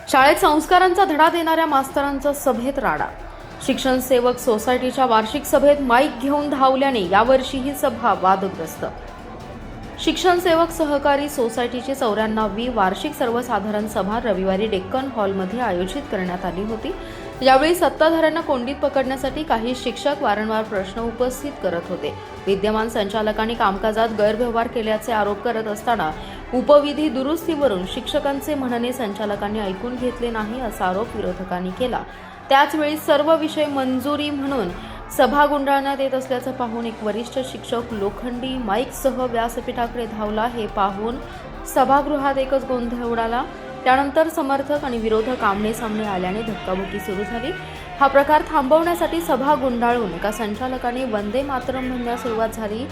शाळेत संस्कारांचा धडा देणाऱ्या मास्तरांचा सभेत राडा. शिक्षण सेवक सोसायटीच्या वार्षिक सभेत माईक घेऊन धावल्याने यावर्षी ही सभा वादग्रस्त. शिक्षण सेवक सहकारी सोसायटीची 94वी वार्षिक सर्वसाधारण सभा रविवारी डेक्कन हॉलमध्ये आयोजित करण्यात आली होती. यावेळी सत्ताधाऱ्यांना कोंडीत पकडण्यासाठी काही शिक्षक वारंवार प्रश्न उपस्थित करत होते. विद्यमान संचालकांनी कामकाजात गैरव्यवहार केल्याचे आरोप करत असताना उपविधी दुरुस्तीवरून शिक्षकांचे म्हणणे संचालकांनी ऐकून घेतले नाही असा आरोप विरोधकांनी केला. त्याचवेळी सर्व विषय मंजुरी म्हणून सभा गुंडाळण्यात येत असल्याचं पाहून एक वरिष्ठ शिक्षक लोखंडी माईकसह व्यासपीठाकडे धावला. हे पाहून सभागृहात एकच गोंधळ उडाला. त्यानंतर समर्थक आणि विरोधक आमने सामने आल्याने धक्काबुक्की सुरू झाली. हा प्रकार थांबवण्यासाठी सभा गुंडाळून एका संचालकाने वंदे मातरम म्हणण्यास सुरुवात झाली.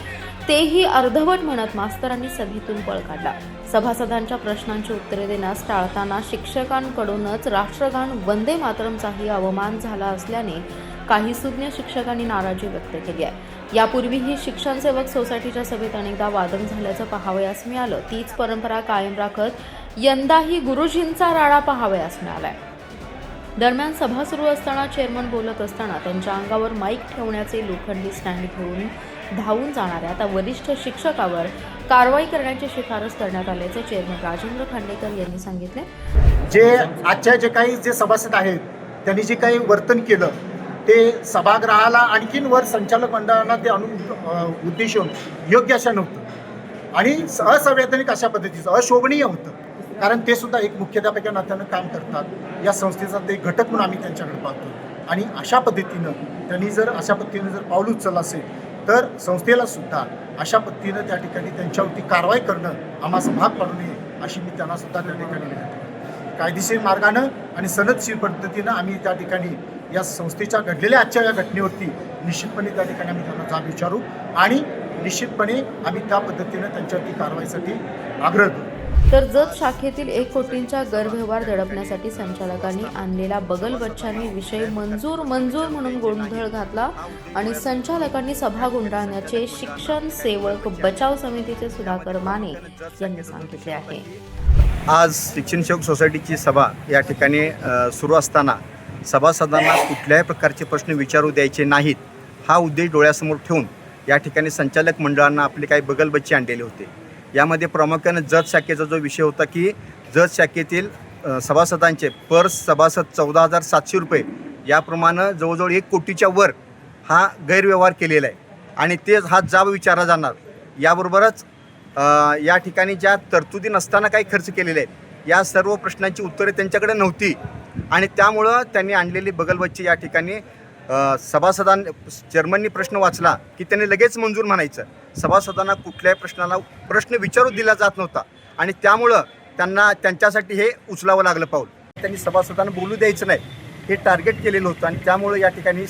तेही अर्धवट म्हणत मास्तरांनी सभेतून पळ काढला. सभासदांच्या प्रश्नांची उत्तरे देण्यास टाळताना शिक्षकांकडूनच राष्ट्रगान वंदे मातरमचाही अवमान झाला असल्याने काही सुज्ञ शिक्षकांनी नाराजी व्यक्त केली आहे. यापूर्वीही शिक्षण सेवक सोसायटीच्या सभेत अनेकदा वादन झाल्याचं पाहावयास मिळालं. तीच परंपरा कायम राखत यंदाही गुरुजींचा राडा पाहावयास मिळालाय. दरम्यान सभा सुरू असताना चेअरमन बोलत असताना त्यांच्या अंगावर माईक ठेवण्याचे लोखंडी स्टँड घेऊन धावून जाणाऱ्या त्या वरिष्ठ शिक्षकावर कारवाई करण्याची शिफारस करण्यात आल्याचे चेअरमन राजेंद्र खांडेकर यांनी सांगितले. जे आजच्या जे काही सभासद आहेत त्यांनी जे काही वर्तन केलं ते सभागृहाला आणखीन वर संचालक मंडळांना ते उद्देशून योग्य अशा नव्हतं आणि असंवैधानिक अशा पद्धतीचं अशोभनीय होतं. कारण ते सुद्धा एक मुख्याध्यापक नात्यानं काम करतात. या संस्थेचा ते घटक म्हणून आम्ही त्यांच्याकडे पाहतो आणि अशा पद्धतीनं त्यांनी जर अशा पद्धतीनं जर पाऊल उचललं असेल तर संस्थेला सुद्धा अशा पद्धतीनं त्या ठिकाणी त्यांच्यावरती कारवाई करणं आम्हाला भाग पाडू नये अशी मी त्यांना सुद्धा त्या ठिकाणी विनंती. कायदेशीर मार्गानं आणि सनदशीर पद्धतीनं आम्ही त्या ठिकाणी या संस्थेच्या घडलेल्या आजच्या या घटनेवरती निश्चितपणे त्या ठिकाणी आम्ही त्यांना जाब विचारू आणि निश्चितपणे आम्ही त्या पद्धतीनं त्यांच्यावरती कारवाईसाठी आग्रह करू. तर जत शाखेतील 1 कोटींचा गैरव्यवहार दडपण्यासाठी संचालकांनी आणलेल्या बगलबच्च्यांनी विषय मंजूर म्हणून गोंधळ घातला आणि संचालकांनी सभा गुंडाळण्याचे शिक्षण सेवक बचाव समितीचे सुधाकर माने यांनी सांगितले आहे. आज शिक्षण सेवक सोसायटीची सभा या ठिकाणी सुरू असताना सभासदांना कुठल्याही प्रकारचे प्रश्न विचारू द्यायचे नाहीत हा उद्देश डोळ्यासमोर ठेवून या ठिकाणी संचालक मंडळांना आपले काही बगलबच्चे आणलेले होते. यामध्ये प्रामुख्याने जत शाखेचा जो विषय होता की जत शाखेतील सभासदांचे पर सभासद 14,700 रुपये याप्रमाणे जवळजवळ 1 कोटीच्या वर हा गैरव्यवहार केलेला आहे आणि ते हा जाब विचारला जाणार. याबरोबरच या ठिकाणी ज्या तरतुदी नसताना काही खर्च केलेले आहेत या सर्व प्रश्नांची उत्तरे त्यांच्याकडे नव्हती आणि त्यामुळं त्यांनी आणलेली बगलबच्चे या ठिकाणी चेअरमननी प्रश्न वाचला की त्यांनी लगेच मंजूर म्हणायचं. सभासदांना कुठल्याही प्रश्न विचारू दिला जात नव्हता आणि त्यामुळं त्यांना त्यांच्यासाठी हे उचलावं लागलं पाऊल. त्यांनी सभासदांना बोलू द्यायचं नाही हे टार्गेट केलेलं होतं आणि त्यामुळं या ठिकाणी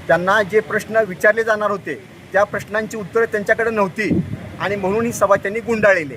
त्यांना जे प्रश्न विचारले जाणार होते त्या प्रश्नांची उत्तरं त्यांच्याकडे नव्हती आणि म्हणून ही सभा त्यांनी गुंडाळलेली.